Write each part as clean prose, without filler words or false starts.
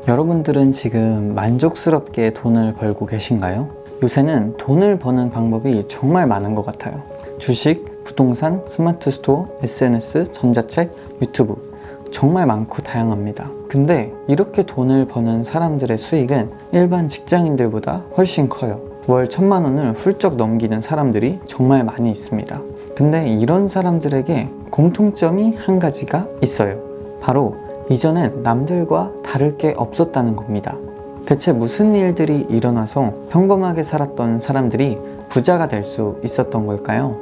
여러분들은 지금 만족스럽게 돈을 벌고 계신가요? 요새는 돈을 버는 방법이 정말 많은 것 같아요. 주식, 부동산, 스마트 스토어, SNS, 전자책, 유튜브 정말 많고 다양합니다. 근데 이렇게 돈을 버는 사람들의 수익은 일반 직장인들보다 훨씬 커요. 월 1,000만 원을 훌쩍 넘기는 사람들이 정말 많이 있습니다. 근데 이런 사람들에게 공통점이 한 가지가 있어요. 바로 이전엔 남들과 다를 게 없었다는 겁니다. 대체 무슨 일들이 일어나서 평범하게 살았던 사람들이 부자가 될 수 있었던 걸까요?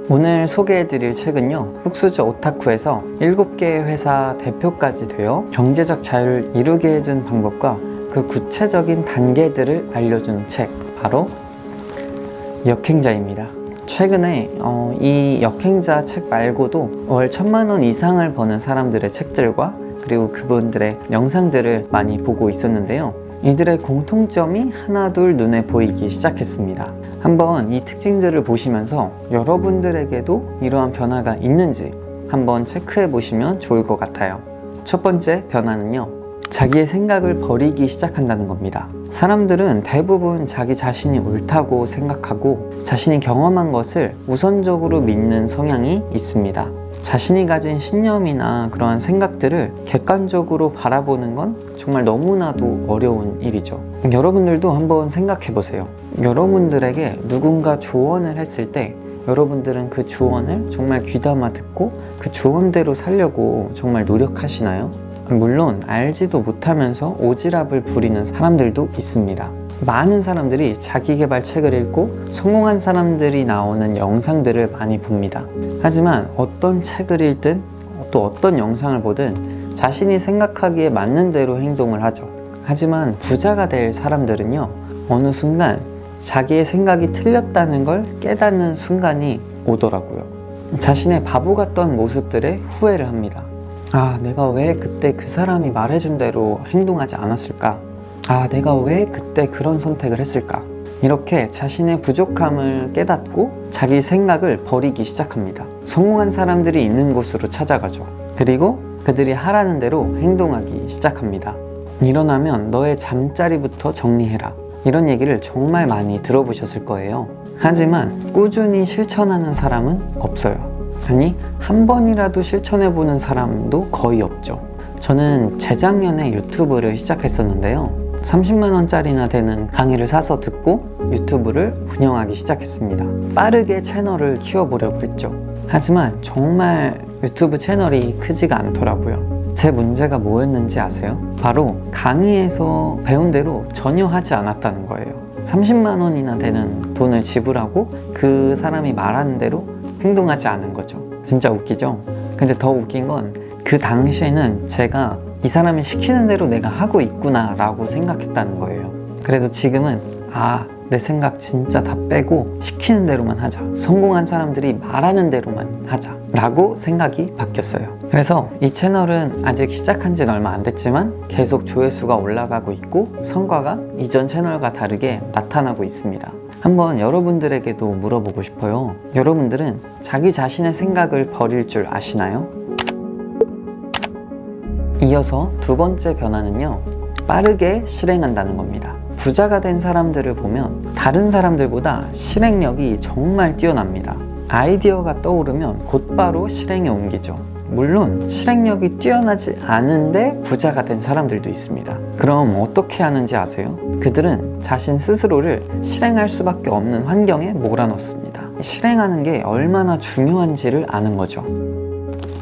오늘 소개해드릴 책은요, 흑수저 오타쿠에서 7개의 회사 대표까지 되어 경제적 자유를 이루게 해준 방법과 그 구체적인 단계들을 알려주는 책, 바로 역행자입니다. 최근에 이 역행자 책 말고도 월 1,000만 원 이상을 버는 사람들의 책들과 그리고 그분들의 영상들을 많이 보고 있었는데요. 이들의 공통점이 하나둘 눈에 보이기 시작했습니다. 한번 이 특징들을 보시면서 여러분들에게도 이러한 변화가 있는지 한번 체크해 보시면 좋을 것 같아요. 첫 번째 변화는요, 자기의 생각을 버리기 시작한다는 겁니다. 사람들은 대부분 자기 자신이 옳다고 생각하고 자신이 경험한 것을 우선적으로 믿는 성향이 있습니다. 자신이 가진 신념이나 그러한 생각들을 객관적으로 바라보는 건 정말 너무나도 어려운 일이죠. 여러분들도 한번 생각해 보세요. 여러분들에게 누군가 조언을 했을 때 여러분들은 그 조언을 정말 귀담아 듣고 그 조언대로 살려고 정말 노력하시나요? 물론 알지도 못하면서 오지랖을 부리는 사람들도 있습니다. 많은 사람들이 자기계발 책을 읽고 성공한 사람들이 나오는 영상들을 많이 봅니다. 하지만 어떤 책을 읽든 또 어떤 영상을 보든 자신이 생각하기에 맞는 대로 행동을 하죠. 하지만 부자가 될 사람들은요, 어느 순간 자기의 생각이 틀렸다는 걸 깨닫는 순간이 오더라고요. 자신의 바보 같던 모습들에 후회를 합니다. 내가 왜 그때 그 사람이 말해준 대로 행동하지 않았을까? 내가 왜 그때 그런 선택을 했을까? 이렇게 자신의 부족함을 깨닫고 자기 생각을 버리기 시작합니다. 성공한 사람들이 있는 곳으로 찾아가죠. 그리고 그들이 하라는 대로 행동하기 시작합니다. 일어나면 너의 잠자리부터 정리해라. 이런 얘기를 정말 많이 들어보셨을 거예요. 하지만 꾸준히 실천하는 사람은 없어요. 아니, 한 번이라도 실천해보는 사람도 거의 없죠. 저는 재작년에 유튜브를 시작했었는데요. 30만 원짜리나 되는 강의를 사서 듣고 유튜브를 운영하기 시작했습니다. 빠르게 채널을 키워보려고 했죠. 하지만 정말 유튜브 채널이 크지가 않더라고요. 제 문제가 뭐였는지 아세요? 바로 강의에서 배운 대로 전혀 하지 않았다는 거예요. 30만 원이나 되는 돈을 지불하고 그 사람이 말하는 대로 행동하지 않은 거죠. 진짜 웃기죠? 근데 더 웃긴 건 그 당시에는 제가 이 사람이 시키는 대로 내가 하고 있구나 라고 생각했다는 거예요. 그래도 지금은 내 생각 진짜 다 빼고 시키는 대로만 하자, 성공한 사람들이 말하는 대로만 하자 라고 생각이 바뀌었어요. 그래서 이 채널은 아직 시작한 지는 얼마 안 됐지만 계속 조회수가 올라가고 있고 성과가 이전 채널과 다르게 나타나고 있습니다. 한번 여러분들에게도 물어보고 싶어요. 여러분들은 자기 자신의 생각을 버릴 줄 아시나요? 이어서 두 번째 변화는요, 빠르게 실행한다는 겁니다. 부자가 된 사람들을 보면 다른 사람들보다 실행력이 정말 뛰어납니다. 아이디어가 떠오르면 곧바로 실행에 옮기죠. 물론 실행력이 뛰어나지 않은데 부자가 된 사람들도 있습니다. 그럼 어떻게 하는지 아세요? 그들은 자신 스스로를 실행할 수밖에 없는 환경에 몰아넣습니다. 실행하는 게 얼마나 중요한지를 아는 거죠.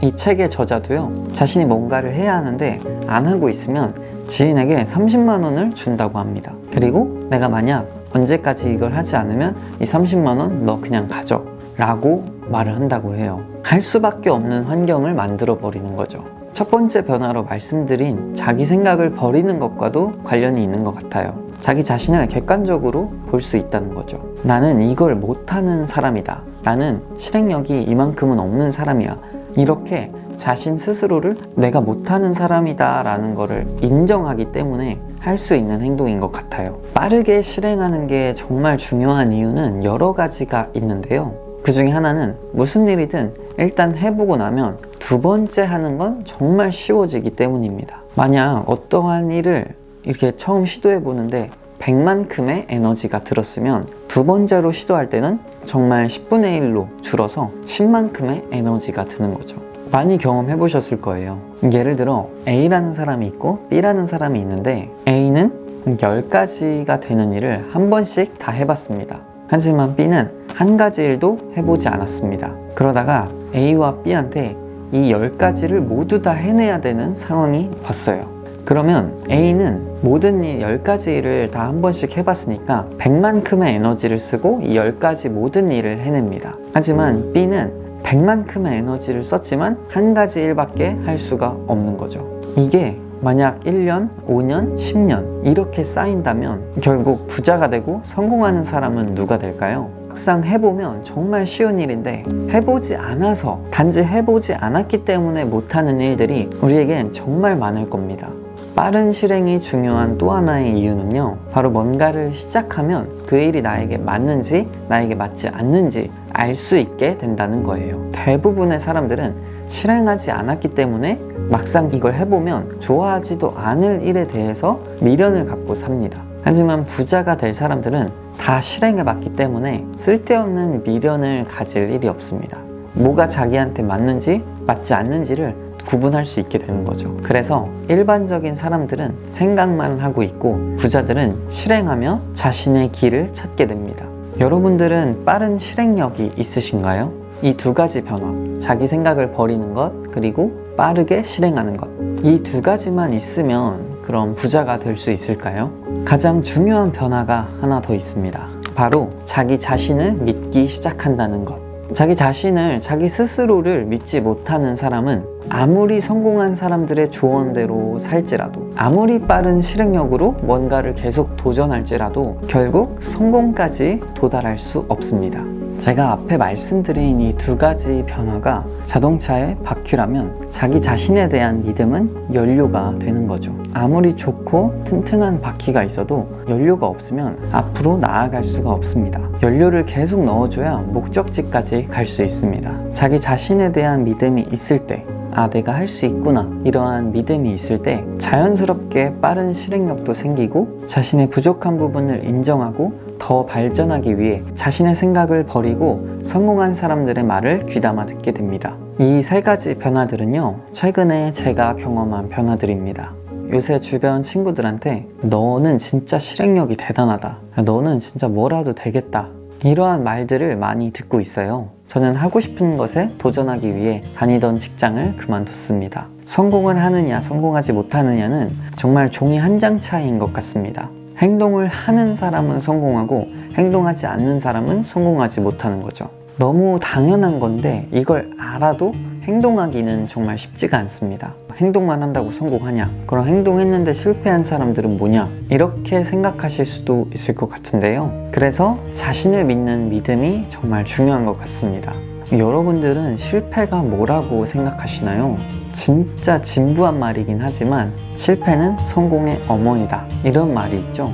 이 책의 저자도요, 자신이 뭔가를 해야 하는데 안 하고 있으면 지인에게 30만 원을 준다고 합니다. 그리고 내가 만약 언제까지 이걸 하지 않으면 이 30만 원 너 그냥 가져 라고 말을 한다고 해요. 할 수밖에 없는 환경을 만들어 버리는 거죠. 첫 번째 변화로 말씀드린 자기 생각을 버리는 것과도 관련이 있는 것 같아요. 자기 자신을 객관적으로 볼 수 있다는 거죠. 나는 이걸 못하는 사람이다. 나는 실행력이 이만큼은 없는 사람이야. 이렇게 자신 스스로를 내가 못하는 사람이다 라는 거를 인정하기 때문에 할 수 있는 행동인 것 같아요. 빠르게 실행하는 게 정말 중요한 이유는 여러 가지가 있는데요. 그 중에 하나는 무슨 일이든 일단 해보고 나면 두 번째 하는 건 정말 쉬워지기 때문입니다. 만약 어떠한 일을 이렇게 처음 시도해보는데 100만큼의 에너지가 들었으면 두 번째로 시도할 때는 정말 10분의 1로 줄어서 10만큼의 에너지가 드는 거죠. 많이 경험해 보셨을 거예요. 예를 들어 A라는 사람이 있고 B라는 사람이 있는데 A는 10가지가 되는 일을 한 번씩 다 해봤습니다. 하지만 B는 한 가지 일도 해보지 않았습니다. 그러다가 A와 B한테 이 10가지를 모두 다 해내야 되는 상황이 왔어요. 그러면 A는 모든 일 10가지 일을 다 한 번씩 해봤으니까 100만큼의 에너지를 쓰고 이 10가지 모든 일을 해냅니다. 하지만 B는 100만큼의 에너지를 썼지만 한 가지 일밖에 할 수가 없는 거죠. 이게 만약 1년, 5년, 10년 이렇게 쌓인다면 결국 부자가 되고 성공하는 사람은 누가 될까요? 막상 해보면 정말 쉬운 일인데 해보지 않아서, 단지 해보지 않았기 때문에 못하는 일들이 우리에겐 정말 많을 겁니다. 빠른 실행이 중요한 또 하나의 이유는요, 바로 뭔가를 시작하면 그 일이 나에게 맞는지 나에게 맞지 않는지 알 수 있게 된다는 거예요. 대부분의 사람들은 실행하지 않았기 때문에 막상 이걸 해보면 좋아하지도 않을 일에 대해서 미련을 갖고 삽니다. 하지만 부자가 될 사람들은 다 실행해봤기 때문에 쓸데없는 미련을 가질 일이 없습니다. 뭐가 자기한테 맞는지 맞지 않는지를 구분할 수 있게 되는 거죠. 그래서 일반적인 사람들은 생각만 하고 있고 부자들은 실행하며 자신의 길을 찾게 됩니다. 여러분들은 빠른 실행력이 있으신가요? 이 두 가지 변화, 자기 생각을 버리는 것 그리고 빠르게 실행하는 것, 이 두 가지만 있으면 그럼 부자가 될 수 있을까요? 가장 중요한 변화가 하나 더 있습니다. 바로 자기 자신을 믿기 시작한다는 것. 자기 자신을, 자기 스스로를 믿지 못하는 사람은 아무리 성공한 사람들의 조언대로 살지라도, 아무리 빠른 실행력으로 뭔가를 계속 도전할지라도 결국 성공까지 도달할 수 없습니다. 제가 앞에 말씀드린 이 두 가지 변화가 자동차의 바퀴라면 자기 자신에 대한 믿음은 연료가 되는 거죠. 아무리 좋고 튼튼한 바퀴가 있어도 연료가 없으면 앞으로 나아갈 수가 없습니다. 연료를 계속 넣어줘야 목적지까지 갈 수 있습니다. 자기 자신에 대한 믿음이 있을 때, 아, 내가 할 수 있구나, 이러한 믿음이 있을 때 자연스럽게 빠른 실행력도 생기고 자신의 부족한 부분을 인정하고 더 발전하기 위해 자신의 생각을 버리고 성공한 사람들의 말을 귀담아 듣게 됩니다. 이 세 가지 변화들은요, 최근에 제가 경험한 변화들입니다. 요새 주변 친구들한테 너는 진짜 실행력이 대단하다, 너는 진짜 뭐라도 되겠다, 이러한 말들을 많이 듣고 있어요. 저는 하고 싶은 것에 도전하기 위해 다니던 직장을 그만뒀습니다. 성공을 하느냐 성공하지 못하느냐는 정말 종이 한 장 차이인 것 같습니다. 행동을 하는 사람은 성공하고 행동하지 않는 사람은 성공하지 못하는 거죠. 너무 당연한 건데 이걸 알아도 행동하기는 정말 쉽지가 않습니다. 행동만 한다고 성공하냐? 그럼 행동했는데 실패한 사람들은 뭐냐? 이렇게 생각하실 수도 있을 것 같은데요. 그래서 자신을 믿는 믿음이 정말 중요한 것 같습니다. 여러분들은 실패가 뭐라고 생각하시나요? 진짜 진부한 말이긴 하지만 실패는 성공의 어머니다, 이런 말이 있죠.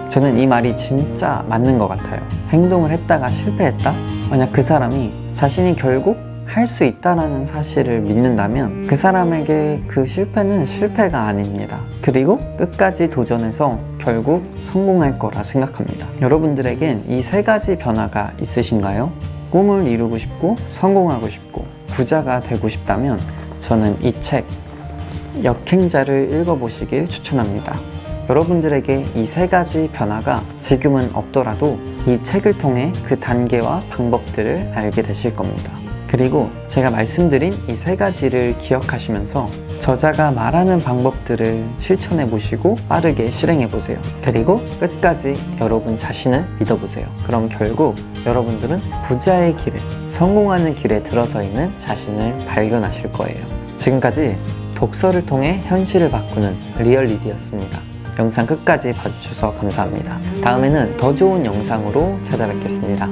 저는 이 말이 진짜 맞는 것 같아요. 행동을 했다가 실패했다? 만약 그 사람이 자신이 결국 할 수 있다라는 사실을 믿는다면 그 사람에게 그 실패는 실패가 아닙니다. 그리고 끝까지 도전해서 결국 성공할 거라 생각합니다. 여러분들에겐 이 세 가지 변화가 있으신가요? 꿈을 이루고 싶고 성공하고 싶고 부자가 되고 싶다면 저는 이 책 역행자를 읽어보시길 추천합니다. 여러분들에게 이 세 가지 변화가 지금은 없더라도 이 책을 통해 그 단계와 방법들을 알게 되실 겁니다. 그리고 제가 말씀드린 이 세 가지를 기억하시면서 저자가 말하는 방법들을 실천해 보시고 빠르게 실행해 보세요. 그리고 끝까지 여러분 자신을 믿어보세요. 그럼 결국 여러분들은 부자의 길에, 성공하는 길에 들어서 있는 자신을 발견하실 거예요. 지금까지 독서를 통해 현실을 바꾸는 리얼리디였습니다. 영상 끝까지 봐주셔서 감사합니다. 다음에는 더 좋은 영상으로 찾아뵙겠습니다.